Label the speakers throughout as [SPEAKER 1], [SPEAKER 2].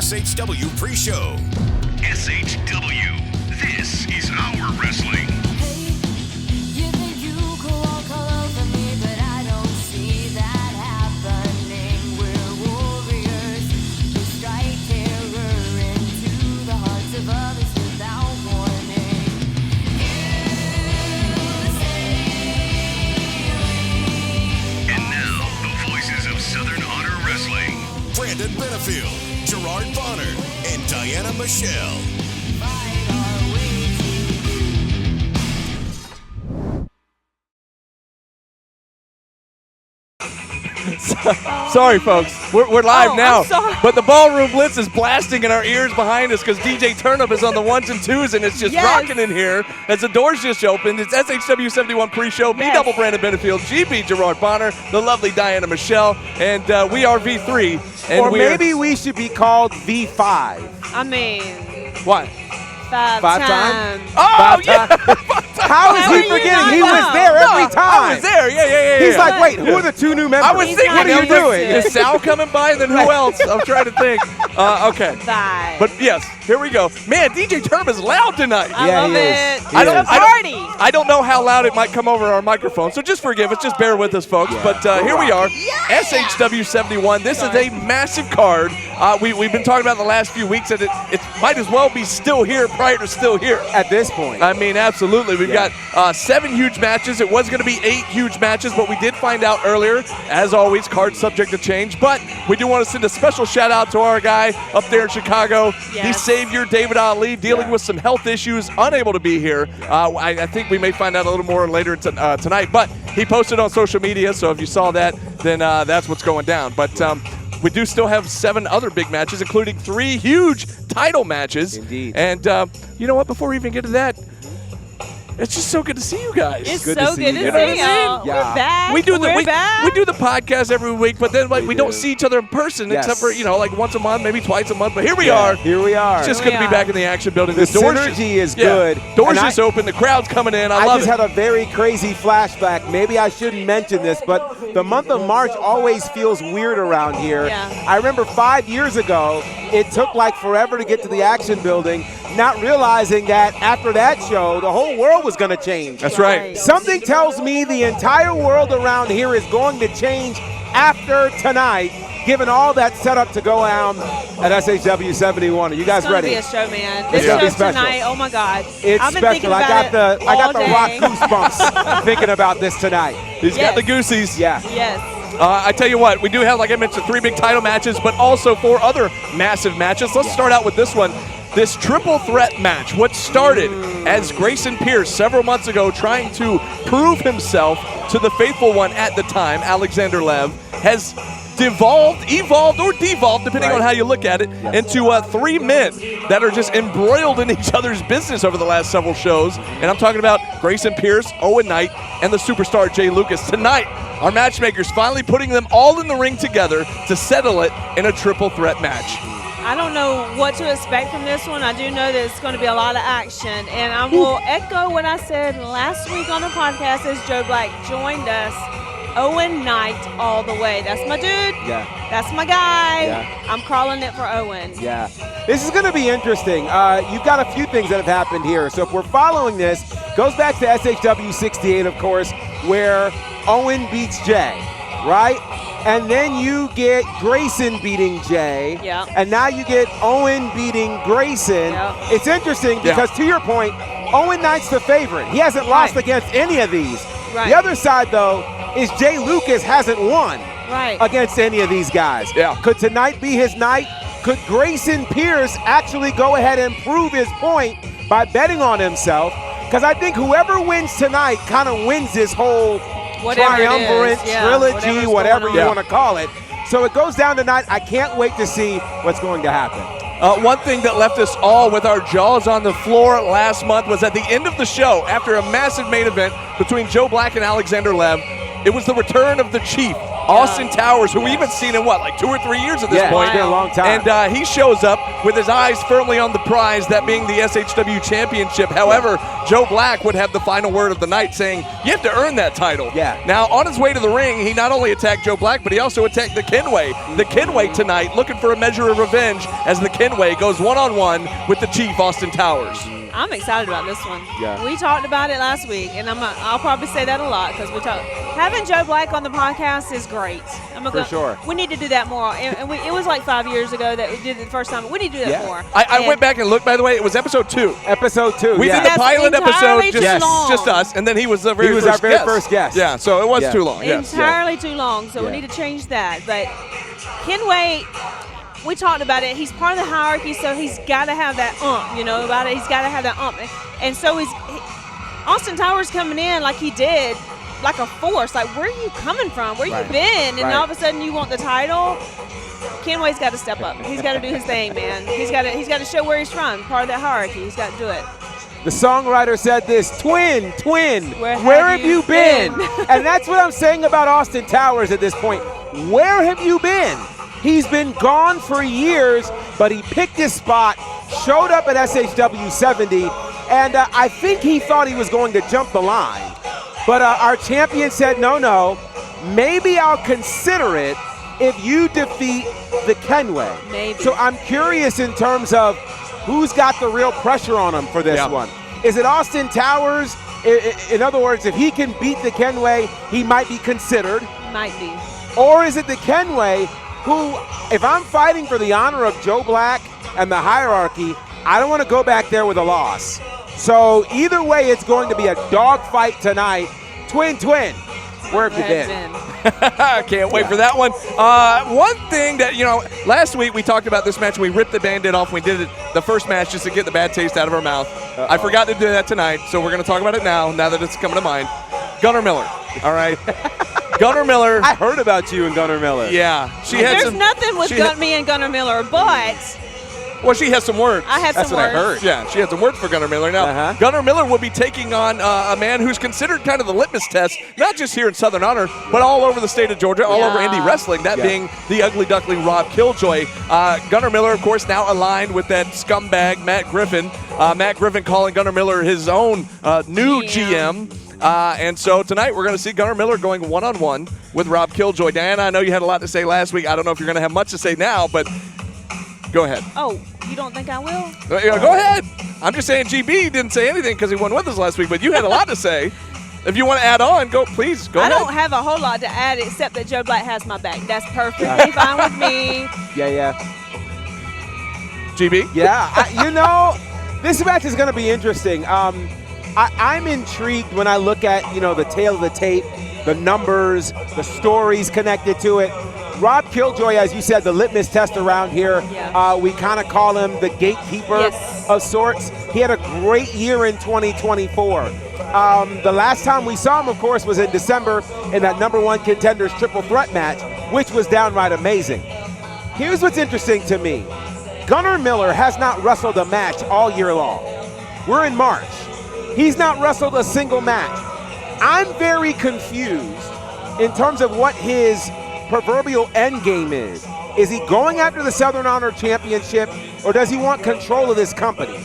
[SPEAKER 1] SHW pre-show.
[SPEAKER 2] SHW, this is our wrestling.
[SPEAKER 3] You think you could walk all over me, but I don't see that happening. We're warriors who strike terror into the hearts of others without warning.
[SPEAKER 2] And now, the voices of Southern Honor Wrestling.
[SPEAKER 1] Brandon Benefield, Gerard Bonner, and Diana Michelle.
[SPEAKER 3] Fight our way
[SPEAKER 4] Sorry, folks. We're live now.
[SPEAKER 5] I'm sorry.
[SPEAKER 4] But the ballroom blitz is blasting in our ears behind us because DJ Turnip is on the ones and twos, and it's just
[SPEAKER 5] Yes.
[SPEAKER 4] rocking in here as the doors just opened. It's SHW71 pre-show. Me
[SPEAKER 5] Yes.
[SPEAKER 4] double Brandon Benefield, GB Gerard Bonner, the lovely Diana Michelle, and we are V3. And
[SPEAKER 6] Or
[SPEAKER 4] we're,
[SPEAKER 6] maybe we should be called V5.
[SPEAKER 5] I mean,
[SPEAKER 4] what?
[SPEAKER 5] five
[SPEAKER 6] Five
[SPEAKER 5] times.
[SPEAKER 4] Oh,
[SPEAKER 6] Five
[SPEAKER 4] yeah.
[SPEAKER 6] How is
[SPEAKER 5] How
[SPEAKER 6] he
[SPEAKER 5] are you
[SPEAKER 6] forgetting?
[SPEAKER 5] not
[SPEAKER 6] He was
[SPEAKER 5] know?
[SPEAKER 6] there every
[SPEAKER 4] No,
[SPEAKER 6] time.
[SPEAKER 4] I was there. Yeah.
[SPEAKER 6] He's like, wait, who are the two new members?
[SPEAKER 4] I was
[SPEAKER 5] He's
[SPEAKER 4] thinking,
[SPEAKER 5] not
[SPEAKER 6] what are you doing?
[SPEAKER 5] interested.
[SPEAKER 4] Is Sal coming by? Then who else? I'm trying to think. Okay.
[SPEAKER 5] Five.
[SPEAKER 4] But yes, here we go. Man, DJ Turnip is loud tonight.
[SPEAKER 5] I
[SPEAKER 6] Yeah,
[SPEAKER 5] love
[SPEAKER 6] he is.
[SPEAKER 5] it.
[SPEAKER 6] He
[SPEAKER 4] I don't-
[SPEAKER 5] It's a
[SPEAKER 4] I don't-
[SPEAKER 5] party.
[SPEAKER 4] I don't know how loud it might come over our microphone, so just forgive us. Just bear with us, folks.
[SPEAKER 6] Yeah.
[SPEAKER 4] But here we are, SHW71. This is a massive card. We've been talking about the last few weeks that it might as well be still here prior to still here.
[SPEAKER 6] At this point.
[SPEAKER 4] I mean, absolutely. We've got 7 huge matches. It was going to be 8 huge matches, but we did find out earlier, as always, cards subject to change. But we do want to send a special shout out to our guy up there in Chicago, the
[SPEAKER 5] Yes.
[SPEAKER 4] Savior, David Ali, dealing with some health issues, unable to be here. I think we may find out a little more later tonight, but he posted on social media, so if you saw that, then that's what's going down. But we do still have 7 other big matches, including 3 huge title matches.
[SPEAKER 6] Indeed.
[SPEAKER 4] And you know what? Before we even get to that, it's just so good to see you guys.
[SPEAKER 5] It's
[SPEAKER 6] good to
[SPEAKER 5] so
[SPEAKER 6] see
[SPEAKER 5] good
[SPEAKER 6] you
[SPEAKER 5] to
[SPEAKER 6] guys.
[SPEAKER 5] see
[SPEAKER 4] You know what I
[SPEAKER 5] y'all.
[SPEAKER 6] mean? Yeah.
[SPEAKER 5] We're back.
[SPEAKER 4] we do
[SPEAKER 5] We're back.
[SPEAKER 4] we do the podcast every week, but then we don't
[SPEAKER 6] do.
[SPEAKER 4] see each other in person
[SPEAKER 6] Yes.
[SPEAKER 4] except for like once a month, maybe twice a month. But here we
[SPEAKER 6] Yeah,
[SPEAKER 4] are.
[SPEAKER 6] Here we are.
[SPEAKER 4] It's just
[SPEAKER 5] Here
[SPEAKER 4] good
[SPEAKER 5] we
[SPEAKER 4] to be
[SPEAKER 5] are.
[SPEAKER 4] back in the action building.
[SPEAKER 6] The
[SPEAKER 4] doors
[SPEAKER 6] synergy is
[SPEAKER 4] yeah,
[SPEAKER 6] good.
[SPEAKER 4] Doors
[SPEAKER 6] And
[SPEAKER 4] just open. The crowd's coming in. I love
[SPEAKER 6] just
[SPEAKER 4] it.
[SPEAKER 6] had a very crazy flashback. Maybe I shouldn't mention this, but the month of March always feels weird around here.
[SPEAKER 5] Yeah.
[SPEAKER 6] I remember 5 years ago, it took like forever to get to the action building, not realizing that after that show, the whole world was going to change.
[SPEAKER 4] That's right.
[SPEAKER 6] Something tells me the entire world around here is going to change after tonight, given all that setup to go down at SHW71. Are you guys
[SPEAKER 5] It's gonna
[SPEAKER 6] ready?
[SPEAKER 5] be a show, man. This
[SPEAKER 6] gonna be
[SPEAKER 5] show
[SPEAKER 6] special.
[SPEAKER 5] tonight, oh my God.
[SPEAKER 6] It's
[SPEAKER 5] I've been
[SPEAKER 6] special.
[SPEAKER 5] thinking
[SPEAKER 6] I
[SPEAKER 5] about
[SPEAKER 6] got
[SPEAKER 5] it
[SPEAKER 6] the
[SPEAKER 5] all
[SPEAKER 6] rock
[SPEAKER 5] day.
[SPEAKER 6] goosebumps thinking about this tonight.
[SPEAKER 4] He's got
[SPEAKER 5] Yes.
[SPEAKER 4] the goosies.
[SPEAKER 6] Yeah.
[SPEAKER 5] Yes.
[SPEAKER 4] I tell you what, we do have, like I mentioned, 3 big title matches, but also 4 other massive matches. Let's start out with this one. This triple threat match, what started as Grayson Pierce several months ago trying to prove himself to the faithful one at the time, Alexander Lev, has evolved, or devolved, depending
[SPEAKER 6] Right.
[SPEAKER 4] on how you look at it, into 3 men that are just embroiled in each other's business over the last several shows. And I'm talking about Grayson Pierce, Owen Knight, and the superstar Jay Lucas. Tonight, our matchmakers finally putting them all in the ring together to settle it in a triple threat match.
[SPEAKER 5] I don't know what to expect from this one. I do know that it's going to be a lot of action. And I will echo what I said last week on the podcast as Joe Black joined us. Owen Knight all the way. That's my dude.
[SPEAKER 6] Yeah.
[SPEAKER 5] That's my guy.
[SPEAKER 6] Yeah.
[SPEAKER 5] I'm calling it for Owen.
[SPEAKER 6] Yeah. This is going to be interesting. You've got a few things that have happened here. So if we're following this, goes back to SHW68, of course, where Owen beats Jay, right? And then you get Grayson beating Jay.
[SPEAKER 5] Yeah.
[SPEAKER 6] And now you get Owen beating Grayson.
[SPEAKER 5] Yeah.
[SPEAKER 6] It's interesting because, to your point, Owen Knight's the favorite. He hasn't lost
[SPEAKER 5] Right.
[SPEAKER 6] against any of these.
[SPEAKER 5] Right.
[SPEAKER 6] The other side, though, is Jay Lucas hasn't won
[SPEAKER 5] Right.
[SPEAKER 6] against any of these guys.
[SPEAKER 4] Yeah.
[SPEAKER 6] Could tonight be his night? Could Grayson Pierce actually go ahead and prove his point by betting on himself? Because I think whoever wins tonight kind of wins this whole
[SPEAKER 5] Whatever it
[SPEAKER 6] triumvirate,
[SPEAKER 5] is. Yeah,
[SPEAKER 6] trilogy,
[SPEAKER 5] whatever's
[SPEAKER 6] whatever
[SPEAKER 5] going
[SPEAKER 6] you
[SPEAKER 5] on.
[SPEAKER 6] want to call it. So it goes down tonight. I can't wait to see what's going to happen.
[SPEAKER 4] One thing that left us all with our jaws on the floor last month was at the end of the show, after a massive main event between Joe Black and Alexander Lev, it was the return of the Chief, Austin Towers, who we haven't seen in, like 2 or 3 years at this
[SPEAKER 6] Yeah,
[SPEAKER 4] point.
[SPEAKER 6] it's been a long time.
[SPEAKER 4] And he shows up with his eyes firmly on the prize, that being the SHW championship. However, Joe Black would have the final word of the night, saying, you have to earn that title.
[SPEAKER 6] Yeah.
[SPEAKER 4] Now, on his way to the ring, he not only attacked Joe Black, but he also attacked the Kenway. The Kenway tonight looking for a measure of revenge as the Kenway goes one-on-one with the Chief, Austin Towers.
[SPEAKER 5] I'm excited about this one.
[SPEAKER 6] Yeah.
[SPEAKER 5] We talked about it last week, and I'll probably say that a lot because we talked. Having Joe Black on the podcast is great.
[SPEAKER 6] For sure.
[SPEAKER 5] We need to do that more. And it was like 5 years ago that we did it the first time. We need to do that
[SPEAKER 6] Yeah.
[SPEAKER 5] more.
[SPEAKER 4] I went back and looked, by the way. It was episode 2.
[SPEAKER 6] Episode 2.
[SPEAKER 4] We
[SPEAKER 6] yeah.
[SPEAKER 4] did the
[SPEAKER 5] That's
[SPEAKER 4] pilot
[SPEAKER 5] entirely
[SPEAKER 4] episode,
[SPEAKER 5] too long.
[SPEAKER 4] just us, and then he was the very
[SPEAKER 6] He was
[SPEAKER 4] first
[SPEAKER 6] our very
[SPEAKER 4] guest.
[SPEAKER 6] first guest.
[SPEAKER 4] Yeah, so it was
[SPEAKER 6] Yeah.
[SPEAKER 4] too long. Yes.
[SPEAKER 5] Entirely too long, so
[SPEAKER 6] Yeah.
[SPEAKER 5] we need to change that. But Kenway, we talked about it. He's part of the hierarchy, so he's got to have that about it. He's got to have that And so Austin Towers coming in like he did, like a force. Like, where are you coming from? Where
[SPEAKER 6] Right.
[SPEAKER 5] you been? And
[SPEAKER 6] Right.
[SPEAKER 5] all of a sudden you want the title. Kenway's got to step up. He's got to do his thing, man. He's got to show where he's from. Part of that hierarchy. He's got to do it.
[SPEAKER 6] The songwriter said this, twin,
[SPEAKER 5] Where
[SPEAKER 6] have you been? And that's what I'm saying about Austin Towers at this point. Where have you been? He's been gone for years, but he picked his spot, showed up at SHW70, and I think he thought he was going to jump the line. But our champion said, no, maybe I'll consider it if you defeat the Kenway.
[SPEAKER 5] Maybe.
[SPEAKER 6] So I'm curious in terms of who's got the real pressure on him for this one. Is it Austin Towers? In other words, if he can beat the Kenway, he might be considered.
[SPEAKER 5] Might be.
[SPEAKER 6] Or is it the Kenway who, if I'm fighting for the honor of Joe Black and the hierarchy, I don't want to go back there with a loss. So either way, it's going to be a dogfight tonight. Twin, where have you been?
[SPEAKER 4] Can't wait for that one. One thing that, last week we talked about this match and we ripped the Band-Aid off. We did it the first match just to get the bad taste out of our mouth. I forgot to do that tonight, so we're going to talk about it now that it's coming to mind. Gunnar Miller, all right? Gunnar Miller.
[SPEAKER 6] I heard about you and Gunnar Miller.
[SPEAKER 4] Yeah.
[SPEAKER 5] There's nothing with me and Gunnar Miller, but
[SPEAKER 4] Well, she has some words.
[SPEAKER 5] I have
[SPEAKER 6] That's
[SPEAKER 5] some
[SPEAKER 6] what
[SPEAKER 5] words.
[SPEAKER 6] I heard.
[SPEAKER 4] Yeah, she had some words for Gunnar Miller. Now, Gunnar Miller will be taking on a man who's considered kind of the litmus test, not just here in Southern Honor, but all over the state of Georgia, all over indie wrestling, that being the ugly duckling Rob Killjoy. Gunnar Miller, of course, now aligned with that scumbag Matt Griffin. Matt Griffin calling Gunnar Miller his own new GM. And so tonight we're going to see Gunnar Miller going one-on-one with Rob Killjoy. Diana, I know you had a lot to say last week. I don't know if you're going to have much to say now, but go ahead.
[SPEAKER 5] Oh, you don't think I will?
[SPEAKER 4] Go ahead. I'm just saying GB didn't say anything because he won with us last week, but you had a lot to say. If you want to add on, please go
[SPEAKER 5] I
[SPEAKER 4] ahead.
[SPEAKER 5] don't have a whole lot to add except that Joe Black has my back. That's perfectly fine with me.
[SPEAKER 6] Yeah.
[SPEAKER 4] GB?
[SPEAKER 6] Yeah, this match is going to be interesting. I'm intrigued when I look at, the tail of the tape, the numbers, the stories connected to it. Rob Killjoy, as you said, the litmus test around here.
[SPEAKER 5] Yeah.
[SPEAKER 6] We kind of call him the gatekeeper of sorts. He had a great year in 2024. The last time we saw him, of course, was in December in that #1 Contenders Triple Threat match, which was downright amazing. Here's what's interesting to me. Gunnar Miller has not wrestled a match all year long. We're in March. He's not wrestled a single match. I'm very confused in terms of what his proverbial end game is. Is he going after the Southern Honor Championship, or does he want control of this company?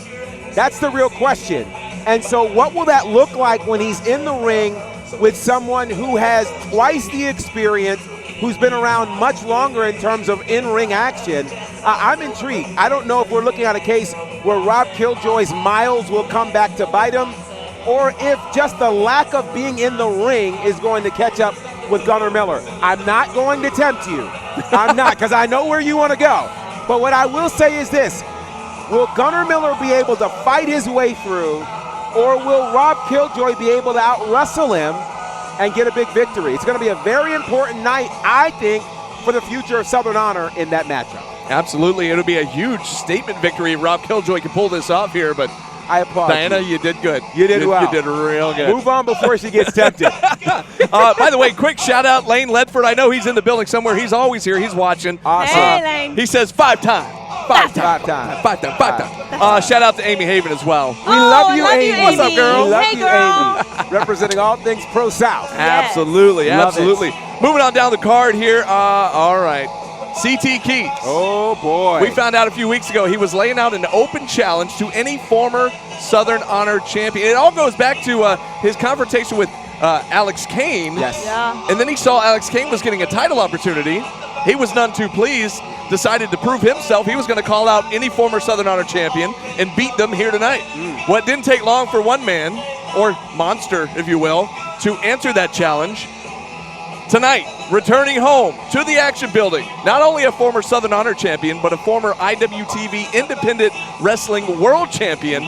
[SPEAKER 6] That's the real question. And so what will that look like when he's in the ring with someone who has twice the experience, who's been around much longer in terms of in-ring action? I'm intrigued. I don't know if we're looking at a case where Rob Killjoy's miles will come back to bite him, or if just the lack of being in the ring is going to catch up with Gunnar Miller. I'm not going to tempt you. I'm not, because I know where you want to go. But what I will say is this. Will Gunnar Miller be able to fight his way through, or will Rob Killjoy be able to out-wrestle him and get a big victory? It's going to be a very important night, I think, for the future of Southern Honor in that matchup.
[SPEAKER 4] Absolutely. It'll be a huge statement victory if Rob Killjoy can pull this off here, but
[SPEAKER 6] I applaud
[SPEAKER 4] Diana, you did good.
[SPEAKER 6] You did well.
[SPEAKER 4] You did real good.
[SPEAKER 6] Move on before she gets tempted.
[SPEAKER 4] By the way, quick shout out, Lane Ledford. I know he's in the building somewhere. He's always here. He's watching.
[SPEAKER 6] Awesome.
[SPEAKER 5] Hey, Lane.
[SPEAKER 4] He says 5 times. 5 times.
[SPEAKER 6] 5 times.
[SPEAKER 4] 5 times. 5 times. Shout out to Amy Haven as well.
[SPEAKER 6] We love you,
[SPEAKER 5] I love you,
[SPEAKER 6] Amy.
[SPEAKER 5] What's up, girl?
[SPEAKER 6] We love
[SPEAKER 5] Hey,
[SPEAKER 6] you,
[SPEAKER 5] girl.
[SPEAKER 6] Amy. Representing all things Pro South.
[SPEAKER 4] Absolutely,
[SPEAKER 6] Love
[SPEAKER 4] absolutely.
[SPEAKER 6] it.
[SPEAKER 4] Moving on down the card here. All right. CT Keys.
[SPEAKER 6] Oh, boy.
[SPEAKER 4] We found out a few weeks ago he was laying out an open challenge to any former Southern Honor champion. It all goes back to his confrontation with Alex Kane.
[SPEAKER 6] Yes.
[SPEAKER 5] Yeah.
[SPEAKER 4] And then he saw Alex Kane was getting a title opportunity. He was none too pleased, decided to prove himself. He was going to call out any former Southern Honor champion and beat them here tonight. Well, it didn't take long for one man, or monster, if you will, to answer that challenge. Tonight, returning home to the Action Building, not only a former Southern Honor champion, but a former IWTV Independent Wrestling World Champion.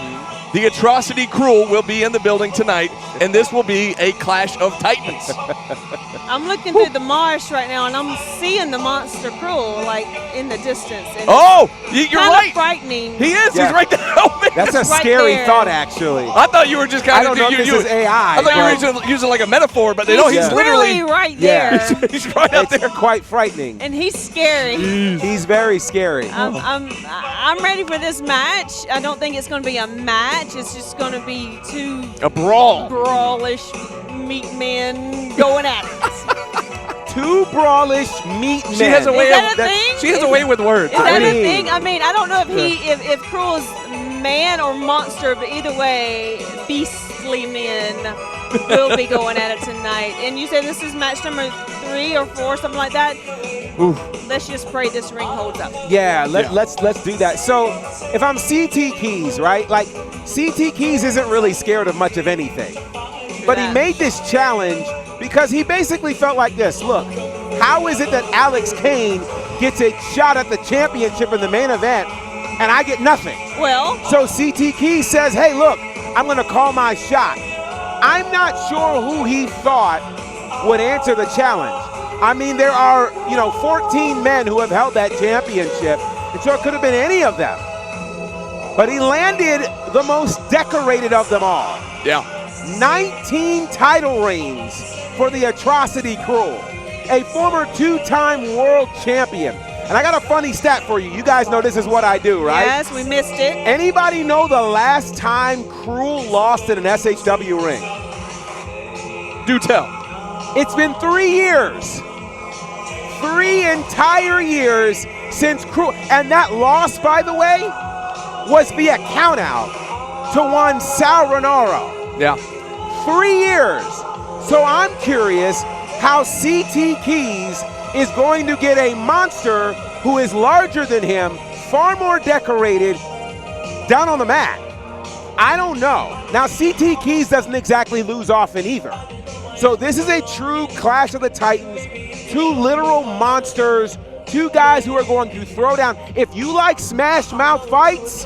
[SPEAKER 4] The Atrocity Cruel will be in the building tonight, and this will be a clash of titans.
[SPEAKER 5] I'm looking through the marsh right now, and I'm seeing the Monster Cruel, like, in the distance. And
[SPEAKER 4] Oh, you're
[SPEAKER 5] kind
[SPEAKER 4] right.
[SPEAKER 5] of frightening.
[SPEAKER 4] He is.
[SPEAKER 6] Yeah.
[SPEAKER 4] He's right there. Oh, man.
[SPEAKER 6] That's a
[SPEAKER 5] right
[SPEAKER 6] scary
[SPEAKER 5] there.
[SPEAKER 6] thought, actually.
[SPEAKER 4] I thought you were just kind
[SPEAKER 6] I
[SPEAKER 4] of.
[SPEAKER 6] don't know if this is AI.
[SPEAKER 4] I thought
[SPEAKER 6] but
[SPEAKER 4] you were using like a metaphor, but
[SPEAKER 5] He's
[SPEAKER 4] no, he's
[SPEAKER 5] literally right there.
[SPEAKER 6] Yeah.
[SPEAKER 4] he's right out
[SPEAKER 6] it's
[SPEAKER 4] there.
[SPEAKER 6] quite frightening.
[SPEAKER 5] And he's scary.
[SPEAKER 6] He's very scary.
[SPEAKER 5] I'm ready for this match. I don't think it's going to be a match. It's just going to be two
[SPEAKER 4] A brawl.
[SPEAKER 5] brawlish meat men going at it.
[SPEAKER 6] Two brawlish meat men.
[SPEAKER 4] She has a way
[SPEAKER 5] Is that
[SPEAKER 4] of
[SPEAKER 5] a thing?
[SPEAKER 4] She has a way with words.
[SPEAKER 5] Is that a
[SPEAKER 6] mean-
[SPEAKER 5] thing? I mean, I don't know if Cruel is man or monster, but either way, beastly men will be going at it tonight. And you say this is match number 3 or 4, something like that.
[SPEAKER 6] Oof.
[SPEAKER 5] Let's just pray this ring holds up.
[SPEAKER 6] Yeah, let's do that. So if I'm CT Keys, right? Like CT Keys isn't really scared of much of anything. But he
[SPEAKER 5] that.
[SPEAKER 6] made this challenge because he basically felt like this. Look, how is it that Alex Kane gets a shot at the championship in the main event and I get nothing?
[SPEAKER 5] Well,
[SPEAKER 6] So CT Keys says, hey, look, I'm going to call my shot. I'm not sure who he thought would answer the challenge. I mean, there are, 14 men who have held that championship, and so it could have been any of them. But he landed the most decorated of them all.
[SPEAKER 4] Yeah.
[SPEAKER 6] 19 title reigns for the Atrocity Cruel, a former 2-time world champion. And I got a funny stat for you. You guys know this is what I do, right?
[SPEAKER 5] yes, we missed it.
[SPEAKER 6] Anybody know the last time Cruel lost in an SHW ring?
[SPEAKER 4] Do tell.
[SPEAKER 6] It's been 3 years. 3 entire years since Cruel. And that loss, by the way, was via countout to one Sal Renaro.
[SPEAKER 4] Yeah.
[SPEAKER 6] 3 years. So I'm curious how CT Keys is going to get a monster who is larger than him, far more decorated, down on the mat. I don't know. Now, CT Keys doesn't exactly lose often either. So this is a true clash of the titans, 2 literal monsters, 2 guys who are going to throw down. If you like smash mouth fights,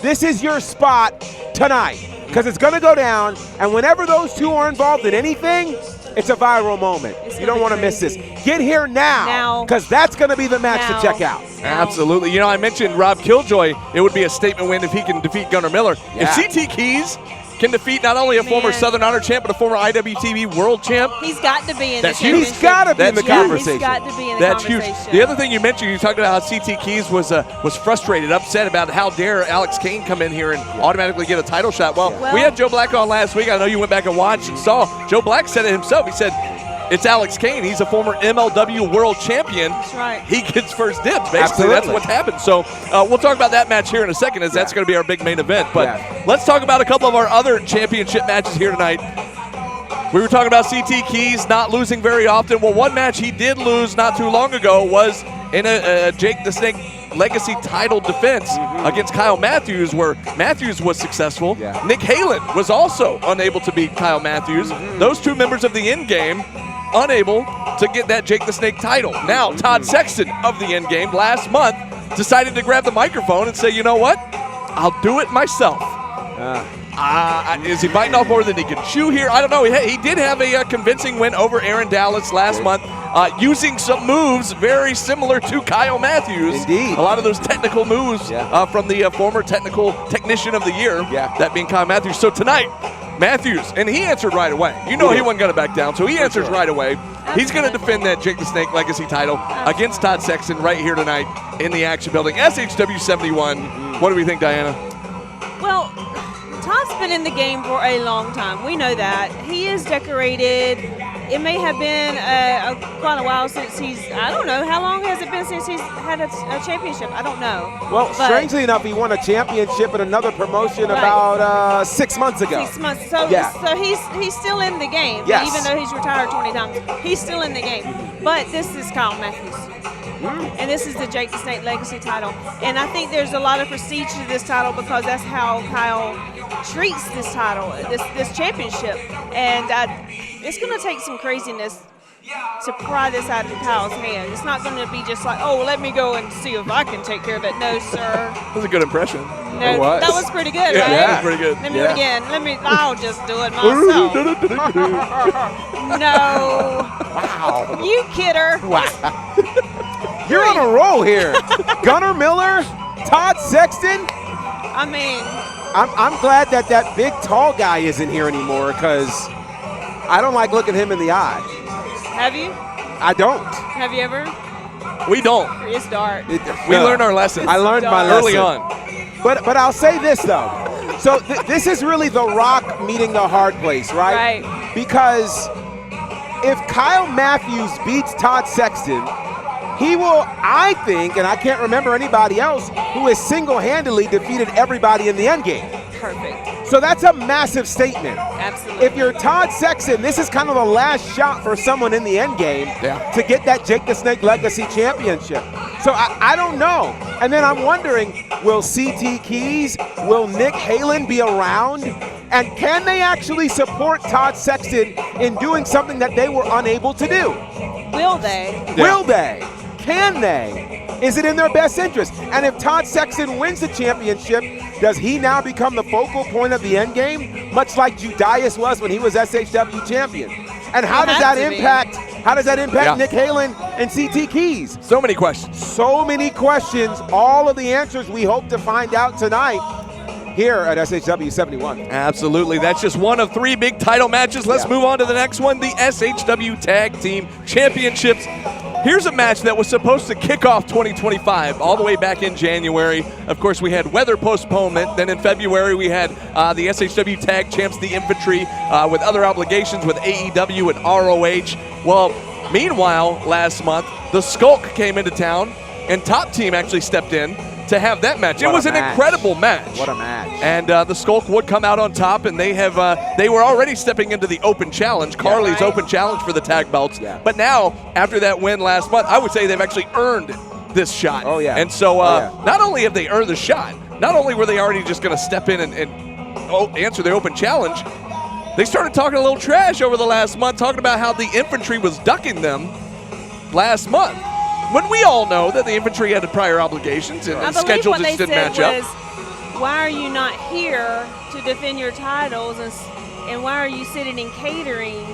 [SPEAKER 6] this is your spot tonight, because it's going to go down, and whenever those 2 are involved in anything, it's a viral moment.
[SPEAKER 5] It's
[SPEAKER 6] You
[SPEAKER 5] gonna
[SPEAKER 6] don't
[SPEAKER 5] be
[SPEAKER 6] want to miss this.
[SPEAKER 5] crazy.
[SPEAKER 6] Get here now, because that's going to be the match
[SPEAKER 5] Now.
[SPEAKER 6] to check out.
[SPEAKER 4] Absolutely. I mentioned Rob Killjoy. It would be a statement win if he can defeat Gunnar Miller.
[SPEAKER 6] Yeah.
[SPEAKER 4] If CT Keys can defeat not only a former
[SPEAKER 5] Man.
[SPEAKER 4] Southern Honor champ, but a former IWTV world champ,
[SPEAKER 5] He's got to be in
[SPEAKER 4] That's
[SPEAKER 5] the
[SPEAKER 4] huge.
[SPEAKER 6] He's got to be in
[SPEAKER 4] That's
[SPEAKER 6] the
[SPEAKER 4] huge.
[SPEAKER 6] conversation.
[SPEAKER 5] He's got to be in the
[SPEAKER 4] that's huge.
[SPEAKER 5] conversation.
[SPEAKER 4] The other thing you mentioned, you talked about how CT Keys was frustrated, upset about how dare Alex Kane come in here and automatically get a title shot. Well,
[SPEAKER 5] Well-
[SPEAKER 4] we had Joe Black on last week. I know you went back and watched and saw. Joe Black said it himself. He said, it's Alex Kane. He's a former MLW world champion.
[SPEAKER 5] That's right.
[SPEAKER 4] He gets first dibs. Basically,
[SPEAKER 6] Absolutely.
[SPEAKER 4] that's what's happened. So we'll talk about that match here in a second, as that's going to be our big main event. But
[SPEAKER 6] Yeah.
[SPEAKER 4] let's talk about a couple of our other championship matches here tonight. We were talking about CT Keys not losing very often. Well, one match he did lose not too long ago was in a Jake the Snake Legacy title defense against Kyle Matthews, where Matthews was successful.
[SPEAKER 6] Yeah.
[SPEAKER 4] Nick Halen was also unable to beat Kyle Matthews. Those 2 members of the end game unable to get that Jake the Snake title. Now, Todd Sexton of the end game last month decided to grab the microphone and say, you know what? I'll do it myself. Is he biting off more than he can chew here? I don't know. He did have a convincing win over Aaron Dallas last month, using some moves very similar to Kyle Matthews.
[SPEAKER 6] Indeed.
[SPEAKER 4] A lot of those technical moves from the former technical technician of the year, that being Kyle Matthews. So tonight, Matthews, and he answered right away. He wasn't going to back down, so he answers right away. He's going to defend that Jake the Snake Legacy title against Todd Sexton right here tonight in the Action Building. SHW71. What do we think, Diana?
[SPEAKER 5] Well, Todd's been in the game for a long time. We know that. He is decorated. It may have been a quite a while since I don't know, how long has it been since he's had a championship? I don't know.
[SPEAKER 6] Well,
[SPEAKER 5] But
[SPEAKER 6] strangely enough, he won a championship at another promotion
[SPEAKER 5] Right.
[SPEAKER 6] about 6 months ago.
[SPEAKER 5] 6 months. So,
[SPEAKER 6] Yeah.
[SPEAKER 5] so he's still in the game.
[SPEAKER 6] Yes.
[SPEAKER 5] Even though he's retired 20 times, he's still in the game. But this is Kyle Matthews. And this is the Jake the Snake Legacy title. And I think there's a lot of prestige to this title because that's how Kyle treats this title, this championship. And it's going to take some craziness to pry this out of Kyle's hand. It's not going to be just like, oh, let me go and see if I can take care of it. No, sir.
[SPEAKER 4] That was a good impression.
[SPEAKER 5] No,
[SPEAKER 6] It was.
[SPEAKER 5] that was pretty good,
[SPEAKER 4] Yeah,
[SPEAKER 5] right?
[SPEAKER 4] that was pretty good.
[SPEAKER 5] Let me do it again. I'll just do it myself. No.
[SPEAKER 6] Wow.
[SPEAKER 5] You kidder.
[SPEAKER 6] You're on a roll here. Gunnar Miller, Todd Sexton.
[SPEAKER 5] I mean,
[SPEAKER 6] I'm glad that big tall guy isn't here anymore because I don't like looking him in the eye.
[SPEAKER 5] have you?
[SPEAKER 6] I don't.
[SPEAKER 5] Have you ever?
[SPEAKER 4] We don't.
[SPEAKER 5] It's dark.
[SPEAKER 4] We learned our lessons.
[SPEAKER 6] I learned my lesson.
[SPEAKER 4] early on.
[SPEAKER 6] But I'll say this though. So this is really the rock meeting the hard place, right?
[SPEAKER 5] Right.
[SPEAKER 6] Because if Kyle Matthews beats Todd Sexton, he will, I think, and I can't remember anybody else who has single-handedly defeated everybody in the endgame.
[SPEAKER 5] Perfect.
[SPEAKER 6] So that's a massive statement.
[SPEAKER 5] Absolutely.
[SPEAKER 6] If you're Todd Sexton, this is kind of the last shot for someone in the endgame to get that Jake the Snake Legacy Championship. So I don't know. And then I'm wondering, will CT Keys, will Nick Halen be around? And can they actually support Todd Sexton in doing something that they were unable to do?
[SPEAKER 5] Will they?
[SPEAKER 6] Will they? Can they? Is it in their best interest? And if Todd Sexton wins the championship, does he now become the focal point of the end game, much like Judas was when he was SHW champion? And how does that impact? How does that impact Nick Halen and CT Keys?
[SPEAKER 4] So many questions.
[SPEAKER 6] So many questions. All of the answers we hope to find out tonight here at SHW71.
[SPEAKER 4] Absolutely. That's just one of 3 big title matches. Let's move on to the next one, the SHW Tag Team Championships. Here's a match that was supposed to kick off 2025 all the way back in January. Of course, we had weather postponement. Then in February, we had the SHW Tag Champs, the Infantry, with other obligations with AEW and ROH. Well, meanwhile, last month, the Skulk came into town, and Top Team actually stepped in to have that match. It was an incredible match.
[SPEAKER 6] What a match.
[SPEAKER 4] And the Skulk would come out on top, and they were already stepping into the open challenge, Carly's open challenge for the tag belts.
[SPEAKER 6] Yeah.
[SPEAKER 4] But now, after that win last month, I would say they've actually earned this shot.
[SPEAKER 6] Oh, yeah.
[SPEAKER 4] And so not only have they earned the shot, not only were they already just going to step in and answer the open challenge, they started talking a little trash over the last month, talking about how the Infantry was ducking them last month. When we all know that the Infantry had prior obligations and
[SPEAKER 5] I believe
[SPEAKER 4] schedules
[SPEAKER 5] what they
[SPEAKER 4] just didn't
[SPEAKER 5] said
[SPEAKER 4] match up.
[SPEAKER 5] was, why are you not here to defend your titles, and why are you sitting in catering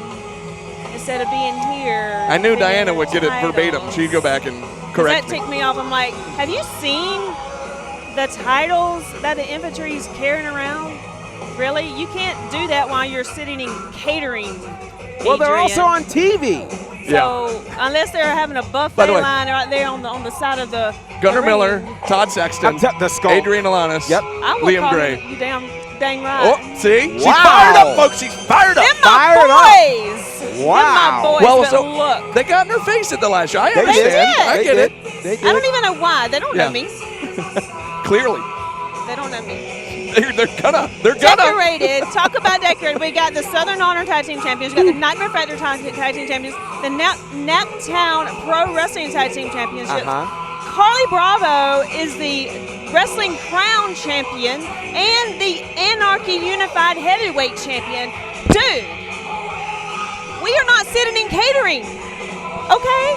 [SPEAKER 5] instead of being here?
[SPEAKER 4] I knew
[SPEAKER 5] defending
[SPEAKER 4] Diana
[SPEAKER 5] your
[SPEAKER 4] would get it verbatim.
[SPEAKER 5] titles?
[SPEAKER 4] She'd go back and
[SPEAKER 5] 'Cause
[SPEAKER 4] correct
[SPEAKER 5] that
[SPEAKER 4] me.
[SPEAKER 5] ticked me off. I'm like, have you seen the titles that the infantry's carrying around? Really? You can't do that while you're sitting in catering.
[SPEAKER 6] Well, they're
[SPEAKER 5] Adrian.
[SPEAKER 6] also on TV.
[SPEAKER 5] So unless they're having a
[SPEAKER 4] By
[SPEAKER 5] buffet
[SPEAKER 4] the way-
[SPEAKER 5] line right there on the side of the
[SPEAKER 4] Gunnar
[SPEAKER 5] the
[SPEAKER 4] Miller,
[SPEAKER 5] ring,
[SPEAKER 4] Todd Sexton,
[SPEAKER 6] The Skulk.
[SPEAKER 4] Adrian Alanis,
[SPEAKER 6] Yep.
[SPEAKER 5] I would
[SPEAKER 4] Liam
[SPEAKER 5] call
[SPEAKER 4] Gray.
[SPEAKER 5] you dang right.
[SPEAKER 4] Oh, see? She's
[SPEAKER 6] Wow.
[SPEAKER 4] fired up, folks. She's fired up.
[SPEAKER 5] Them my
[SPEAKER 6] Fired up.
[SPEAKER 5] boys.
[SPEAKER 6] Wow.
[SPEAKER 5] Them my boys.
[SPEAKER 4] Well,
[SPEAKER 5] but
[SPEAKER 4] so
[SPEAKER 5] look,
[SPEAKER 4] they got in her face at the last show. I
[SPEAKER 6] They
[SPEAKER 4] understand.
[SPEAKER 5] did.
[SPEAKER 4] I get it.
[SPEAKER 6] They did.
[SPEAKER 5] I don't even know why. They don't
[SPEAKER 4] Yeah.
[SPEAKER 5] know me.
[SPEAKER 4] Clearly.
[SPEAKER 5] They don't know me.
[SPEAKER 4] They're gonna.
[SPEAKER 5] Decorated. Talk about decorated. We got the Southern Honor Tag Team Champions. We got the Nightmare Factory Tag Team Champions. The Naptown Pro Wrestling Tag Team Championships. Carly Bravo is the Wrestling Crown Champion and the Anarchy Unified Heavyweight Champion. Dude, we are not sitting in catering. Okay?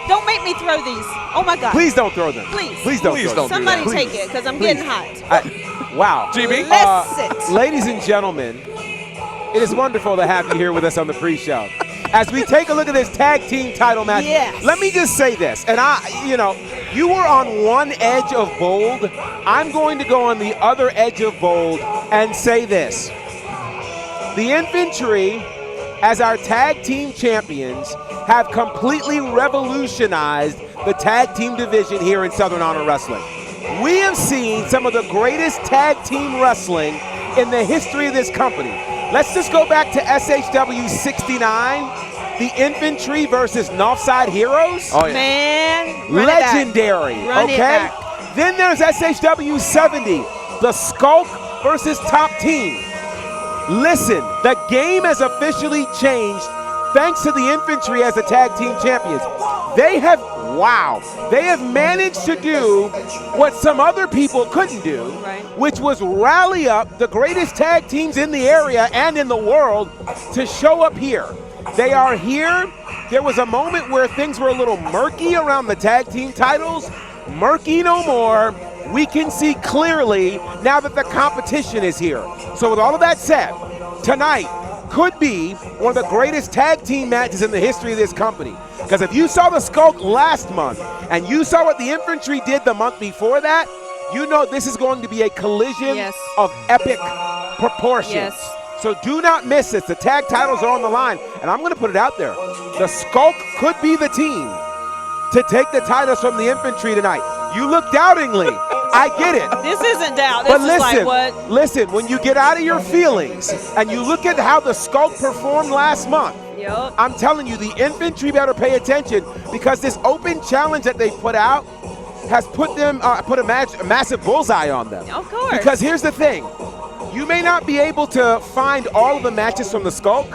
[SPEAKER 5] Don't make me throw these. Oh my God.
[SPEAKER 6] Please don't throw them.
[SPEAKER 5] Please.
[SPEAKER 6] Please don't
[SPEAKER 4] Please
[SPEAKER 6] throw
[SPEAKER 4] don't
[SPEAKER 6] them.
[SPEAKER 4] do
[SPEAKER 5] Somebody
[SPEAKER 4] that.
[SPEAKER 5] take it because I'm getting hot.
[SPEAKER 6] Wow.
[SPEAKER 4] GB?
[SPEAKER 5] Let's sit.
[SPEAKER 6] Ladies and gentlemen, it is wonderful to have you here with us on the pre-show. As we take a look at this tag team title match,
[SPEAKER 5] Yes.
[SPEAKER 6] let me just say this, and you were on one edge of bold. I'm going to go on the other edge of bold and say this. The Infantry, as our tag team champions, have completely revolutionized the tag team division here in Southern Honor Wrestling. We have seen some of the greatest tag team wrestling in the history of this company. Let's just go back to SHW 69 The Infantry versus Northside Heroes.
[SPEAKER 4] Oh, yeah.
[SPEAKER 5] Man, run it back.
[SPEAKER 6] Legendary.
[SPEAKER 5] Run it
[SPEAKER 6] okay.
[SPEAKER 5] back.
[SPEAKER 6] Then there's SHW70, the Skulk versus Top Team. Listen, the game has officially changed thanks to the Infantry as the tag team champions. They have managed to do what some other people couldn't do,
[SPEAKER 5] Right.
[SPEAKER 6] which was rally up the greatest tag teams in the area and in the world to show up here. They are here. There was a moment where things were a little murky around the tag team titles. Murky no more. We can see clearly now that the competition is here. So with all of that said, tonight could be one of the greatest tag team matches in the history of this company. Because if you saw the Skulk last month and you saw what the Infantry did the month before that, you know this is going to be a collision
[SPEAKER 5] Yes.
[SPEAKER 6] of epic proportions.
[SPEAKER 5] Yes.
[SPEAKER 6] So do not miss this. The tag titles are on the line, and I'm going to put it out there. The Skulk could be the team to take the titles from the Infantry tonight. You look doubtingly. I get it.
[SPEAKER 5] This isn't doubt. This
[SPEAKER 6] But
[SPEAKER 5] is
[SPEAKER 6] listen,
[SPEAKER 5] like what?
[SPEAKER 6] listen, when you get out of your feelings and you look at how the Skulk performed last month,
[SPEAKER 5] Yep.
[SPEAKER 6] I'm telling you, the Infantry better pay attention because this open challenge that they put out has put them put a massive bullseye on them.
[SPEAKER 5] Of course.
[SPEAKER 6] Because here's the thing. You may not be able to find all of the matches from the Skulk,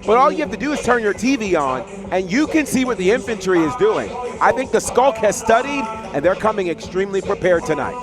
[SPEAKER 6] but all you have to do is turn your TV on, and you can see what the Infantry is doing. I think the Skulk has studied, and they're coming extremely prepared tonight.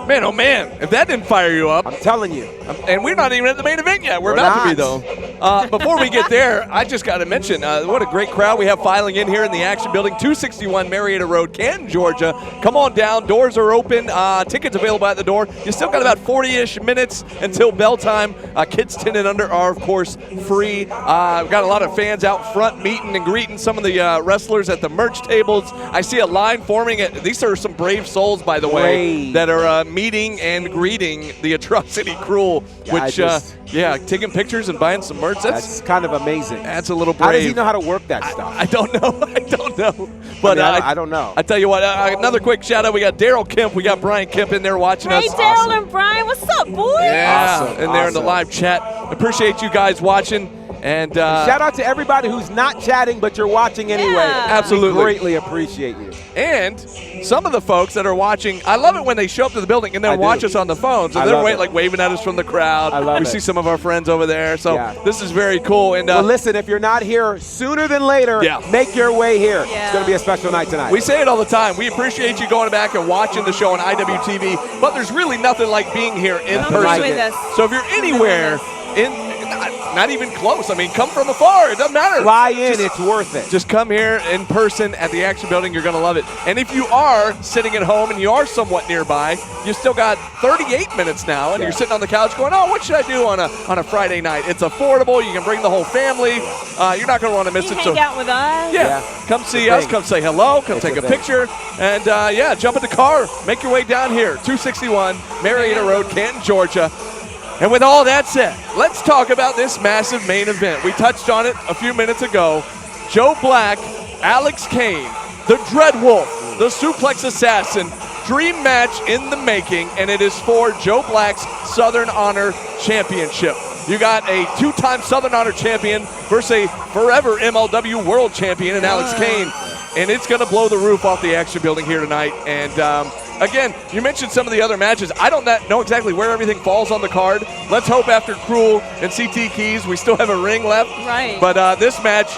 [SPEAKER 4] Man, oh man, if that didn't fire you up.
[SPEAKER 6] I'm telling you.
[SPEAKER 4] And we're not even at the main event yet. We're
[SPEAKER 6] We're
[SPEAKER 4] about to be,
[SPEAKER 6] not.
[SPEAKER 4] though. Before we get there, I just got to mention what a great crowd we have filing in here in the Action Building, 261 Marietta Road, Canton, Georgia. Come on down. Doors are open. Tickets available at the door. You still got about 40-ish minutes until bell time. Kids 10 and under are, of course, free. We've got a lot of fans out front meeting and greeting some of the wrestlers at the merch tables. I see a line forming. These are some brave souls, by the way, that are meeting and greeting the Atrocity Crew, which, taking pictures and buying some merch.
[SPEAKER 6] That's kind of amazing.
[SPEAKER 4] That's a little brave.
[SPEAKER 6] How does he know how to work that stuff?
[SPEAKER 4] I don't know. I don't know. But
[SPEAKER 6] I don't know.
[SPEAKER 4] I tell you what, another quick shout out. We got Daryl Kemp. We got Brian Kemp in there watching
[SPEAKER 5] Hey,
[SPEAKER 4] us.
[SPEAKER 5] Daryl and Brian, what's up, boys?
[SPEAKER 4] Yeah,
[SPEAKER 6] Awesome,
[SPEAKER 4] and they're in the
[SPEAKER 6] awesome.
[SPEAKER 4] live chat. Appreciate you guys watching. And
[SPEAKER 6] shout out to everybody who's not chatting, but you're watching anyway.
[SPEAKER 5] Yeah.
[SPEAKER 4] Absolutely.
[SPEAKER 6] We greatly appreciate you.
[SPEAKER 4] And some of the folks that are watching, I love it when they show up to the building and
[SPEAKER 6] I
[SPEAKER 4] then
[SPEAKER 6] do.
[SPEAKER 4] watch us on the phones. And
[SPEAKER 6] I
[SPEAKER 4] they're
[SPEAKER 6] love it.
[SPEAKER 4] like waving at us from the crowd.
[SPEAKER 6] I love
[SPEAKER 4] we
[SPEAKER 6] it.
[SPEAKER 4] see some of our friends over there. So
[SPEAKER 6] Yeah.
[SPEAKER 4] this is very cool. And
[SPEAKER 6] Well, listen, if you're not here sooner than later,
[SPEAKER 4] Yeah.
[SPEAKER 6] make your way here.
[SPEAKER 5] Yeah.
[SPEAKER 6] It's going to be a special night tonight.
[SPEAKER 4] we say it all the time. We appreciate you going back and watching the show on IWTV, but there's really nothing like being here in
[SPEAKER 5] Come
[SPEAKER 4] person.
[SPEAKER 6] like
[SPEAKER 5] with
[SPEAKER 6] it.
[SPEAKER 5] us.
[SPEAKER 4] So if you're anywhere not even close, I mean, come from afar. It doesn't matter.
[SPEAKER 6] Fly in, it's worth it.
[SPEAKER 4] Just come here in person at the Action Building. You're going to love it. And if you are sitting at home and you are somewhat nearby, you still got 38 minutes now, and
[SPEAKER 6] Yeah.
[SPEAKER 4] you're sitting on the couch going, oh, what should I do on a Friday night? It's affordable. You can bring the whole family. You're not going to want to miss
[SPEAKER 5] You
[SPEAKER 4] it.
[SPEAKER 5] hang out with us.
[SPEAKER 4] Yeah, come see us, come say hello, come
[SPEAKER 6] It's
[SPEAKER 4] take
[SPEAKER 6] a
[SPEAKER 4] a
[SPEAKER 6] thing.
[SPEAKER 4] picture, and jump in the car, make your way down here, 261 Marietta Road, Canton, Georgia. And with all that said, let's talk about this massive main event. We touched on it a few minutes ago. Joe Black, Alex Kane, the Dreadwolf, the Suplex Assassin, dream match in the making, and it is for Joe Black's Southern Honor Championship. You got a two-time Southern Honor champion versus a forever MLW World Champion in Alex Kane. And it's going to blow the roof off the Action Building here tonight. And again, you mentioned some of the other matches. I don't know exactly where everything falls on the card. Let's hope after Cruel and CT Keys, we still have a ring left.
[SPEAKER 5] Right.
[SPEAKER 4] But this match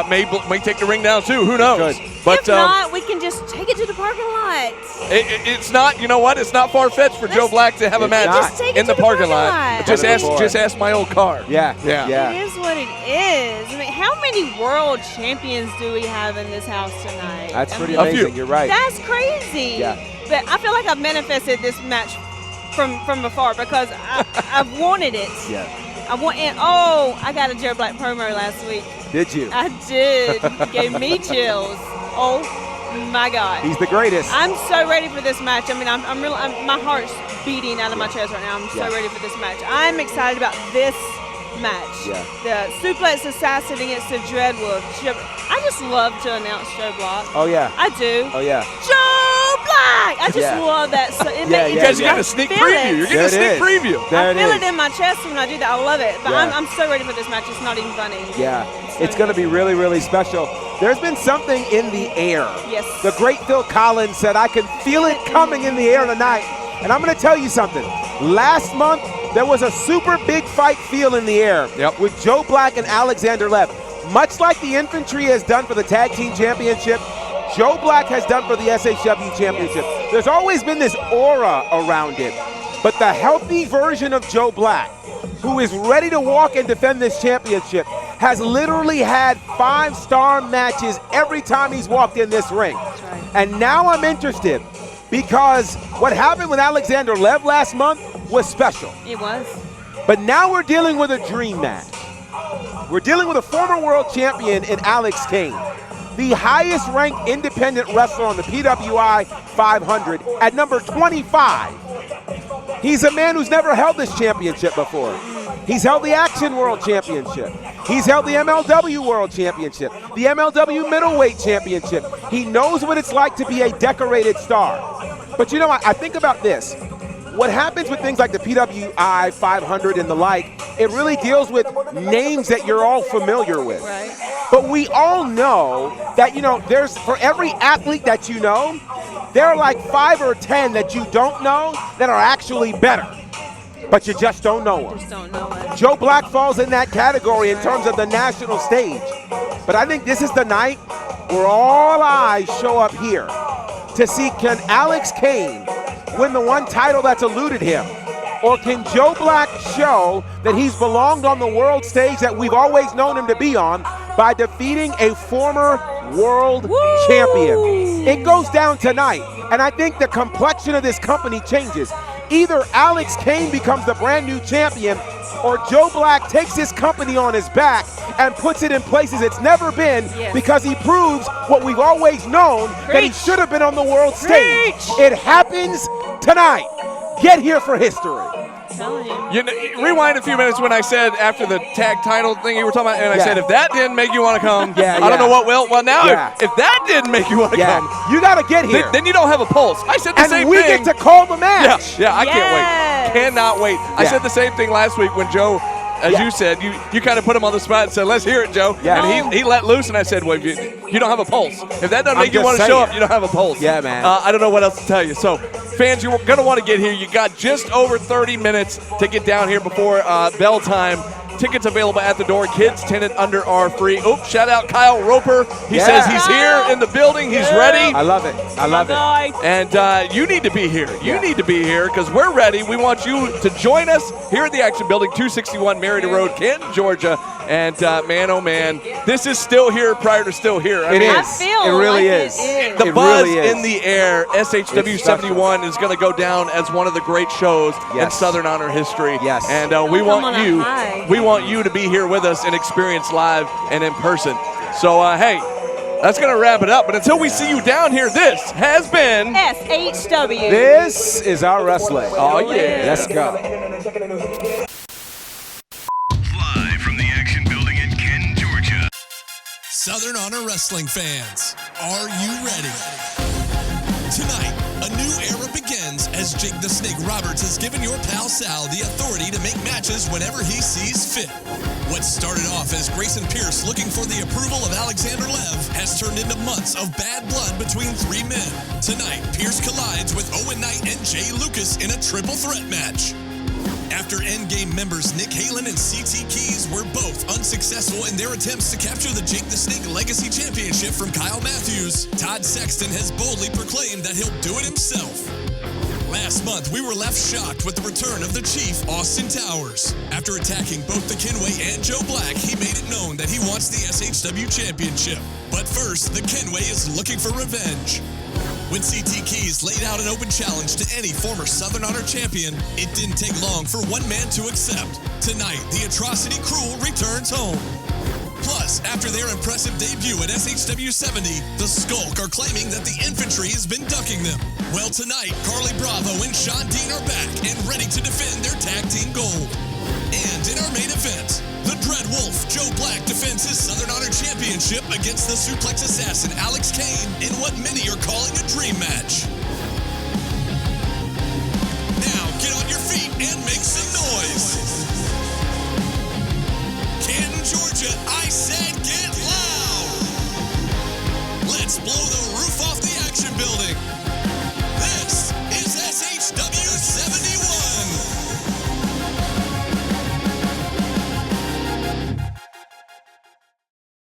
[SPEAKER 4] may take the ring down too. Who knows?
[SPEAKER 6] Good.
[SPEAKER 4] But
[SPEAKER 5] If not, we can just take it to the parking lot.
[SPEAKER 4] it's not. You know what? It's not far-fetched for Joe Black to have a
[SPEAKER 6] It's
[SPEAKER 4] match
[SPEAKER 6] not.
[SPEAKER 5] Just take it
[SPEAKER 4] in the
[SPEAKER 5] to the
[SPEAKER 4] parking
[SPEAKER 5] parking
[SPEAKER 4] lot.
[SPEAKER 5] lot.
[SPEAKER 4] Just
[SPEAKER 6] I
[SPEAKER 4] ask.
[SPEAKER 6] mean-
[SPEAKER 4] Just ask my old car.
[SPEAKER 6] Yeah.
[SPEAKER 5] It is what it is. I mean, how many world champions do we have in this house tonight?
[SPEAKER 6] That's
[SPEAKER 5] I
[SPEAKER 6] pretty
[SPEAKER 5] mean,
[SPEAKER 4] A few.
[SPEAKER 6] amazing. You're right.
[SPEAKER 5] That's crazy.
[SPEAKER 6] Yeah.
[SPEAKER 5] But I feel like I've manifested this match from afar because I've wanted it.
[SPEAKER 6] Yeah.
[SPEAKER 5] I got a Joe Black promo last week.
[SPEAKER 6] Did you?
[SPEAKER 5] I did. Gave me chills. Oh my God.
[SPEAKER 6] He's the greatest.
[SPEAKER 5] I'm so ready for this match. I mean, my heart's beating out of my chest right now. I'm
[SPEAKER 6] Yeah.
[SPEAKER 5] so ready for this match. I'm excited about this match.
[SPEAKER 6] Yeah.
[SPEAKER 5] The Suplex Assassin against the Dreadwolf. I just love to announce Joe Block.
[SPEAKER 6] Oh, yeah.
[SPEAKER 5] I do.
[SPEAKER 6] Oh, yeah.
[SPEAKER 5] Joe Block! I just love that. So it
[SPEAKER 6] Yeah,
[SPEAKER 5] makes
[SPEAKER 6] yeah,
[SPEAKER 4] You guys are
[SPEAKER 6] yeah.
[SPEAKER 4] getting a sneak
[SPEAKER 5] Feel
[SPEAKER 4] preview.
[SPEAKER 5] it.
[SPEAKER 4] You're getting a
[SPEAKER 6] There it
[SPEAKER 4] sneak
[SPEAKER 6] is.
[SPEAKER 4] preview.
[SPEAKER 6] There
[SPEAKER 5] I
[SPEAKER 6] it
[SPEAKER 5] feel
[SPEAKER 6] is.
[SPEAKER 5] it in my chest when I do that. I love it. But
[SPEAKER 6] Yeah.
[SPEAKER 5] I'm so ready for this match. It's not even funny.
[SPEAKER 6] Yeah, it's going to be really, really special. There's been something in the air.
[SPEAKER 5] Yes.
[SPEAKER 6] The great Phil Collins said, I can feel it coming in the air tonight. And I'm going to tell you something. Last month, there was a super big fight feel in the air with Joe Black and Alexander Lev. Much like the Infantry has done for the Tag Team Championship, Joe Black has done for the SHW Championship. There's always been this aura around it. But the healthy version of Joe Black, who is ready to walk and defend this championship, has literally had 5-star matches every time he's walked in this ring. And now I'm interested because what happened with Alexander Lev last month was special.
[SPEAKER 5] It was.
[SPEAKER 6] But now we're dealing with a dream match. We're dealing with a former world champion in Alex Kane, the highest ranked independent wrestler on the PWI 500 at number 25. He's a man who's never held this championship before. He's held the Action World Championship. He's held the MLW World Championship, the MLW Middleweight Championship. He knows what it's like to be a decorated star. But you know, I think about this. What happens with things like the PWI 500 and the like, it really deals with names that you're all familiar with.
[SPEAKER 5] Right.
[SPEAKER 6] But we all know that, you know, there's, for every athlete that you know, there are like 5 or 10 that you don't know that are actually better. But you just don't know them.
[SPEAKER 5] Just don't know it.
[SPEAKER 6] Joe Black falls in that category in terms of the national stage. But I think this is the night where all eyes show up here to see, can Alex Kane win the one title that's eluded him? Or can Joe Black show that he's belonged on the world stage that we've always known him to be on by defeating a former world champion? It goes down tonight, and I think the complexion of this company changes. Either Alex Kane becomes the brand new champion, or Joe Black takes his company on his back and puts it in places it's never been, because he proves what we've always known, that he should have been on the world stage. It happens tonight. Get here for history.
[SPEAKER 5] Telling you.
[SPEAKER 4] You know, rewind a few minutes when I said after the tag title thing you were talking about, and I said, if that didn't make you want to come, I don't know what will. Well, now, if that didn't make you want to come,
[SPEAKER 6] you got to get here.
[SPEAKER 4] Then you don't have a pulse. I said the same thing.
[SPEAKER 6] And we get to call the match.
[SPEAKER 4] Yeah, I can't wait. Cannot wait. I said the same thing last week when Joe, as you said, you kind of put him on the spot and said, let's hear it, Joe. And he let loose, and I said, well, you don't have a pulse. If that doesn't make you want to show up, you don't have a pulse.
[SPEAKER 6] Yeah, man.
[SPEAKER 4] I don't know what else to tell you. So, fans, you're going to want to get here. You got just over 30 minutes to get down here before bell time. Tickets available at the door. Kids 10 and under are free. Oops, shout out Kyle Roper. He says he's here in the building. He's ready.
[SPEAKER 6] I love it. I love it.
[SPEAKER 4] And you need to be here. You need to be here because we're ready. We want you to join us here at the Action Building, 261 Merida Road, Canton, Georgia. And man, oh man, this is still here prior to still here. I mean,
[SPEAKER 5] I feel
[SPEAKER 6] it really
[SPEAKER 5] like
[SPEAKER 6] is.
[SPEAKER 5] it is.
[SPEAKER 4] the
[SPEAKER 6] It
[SPEAKER 4] buzz
[SPEAKER 6] really is.
[SPEAKER 4] in the air. SHW71 is going to go down as one of the great shows in Southern Honor history.
[SPEAKER 6] Yes.
[SPEAKER 4] And we
[SPEAKER 5] Come on
[SPEAKER 4] want
[SPEAKER 5] a
[SPEAKER 4] you.
[SPEAKER 5] high.
[SPEAKER 4] We want you to be here with us and experience live and in person. So hey, that's going to wrap it up. But until we see you down here, this has been
[SPEAKER 5] SHW.
[SPEAKER 6] This is our wrestling.
[SPEAKER 4] Oh yeah.
[SPEAKER 6] Let's go.
[SPEAKER 2] Live from the Action Building in Canton, Georgia.
[SPEAKER 1] Southern Honor Wrestling fans, are you ready? Tonight, a new era begins as Jake the Snake Roberts has given your pal Sal the authority to make matches whenever he sees fit. What started off as Grayson Pierce looking for the approval of Alexander Lev has turned into months of bad blood between 3 men. Tonight, Pierce collides with Owen Knight and Jay Lucas in a triple threat match. After Endgame members Nick Halen and CT Keys were both unsuccessful in their attempts to capture the Jake the Snake Legacy Championship from Kyle Matthews, Todd Sexton has boldly proclaimed that he'll do it himself. Last month, we were left shocked with the return of the Chief, Austin Towers. After attacking both the Kenway and Joe Black, he made it known that he wants the SHW Championship. But first, the Kenway is looking for revenge. When CT Keys laid out an open challenge to any former Southern Honor champion, it didn't take long for one man to accept. Tonight, the Atrocity Cruel returns home. Plus, after their impressive debut at SHW70, the Skulk are claiming that the Infantry has been ducking them. Well, tonight, Carly Bravo and Sean Dean are back and ready to defend their tag team gold. And in our main event, the Dread Wolf, Joe Black, defends his Southern Honor Championship against the Suplex Assassin, Alex Kane, in what many are calling a dream match. and make some noise. Canton, Georgia,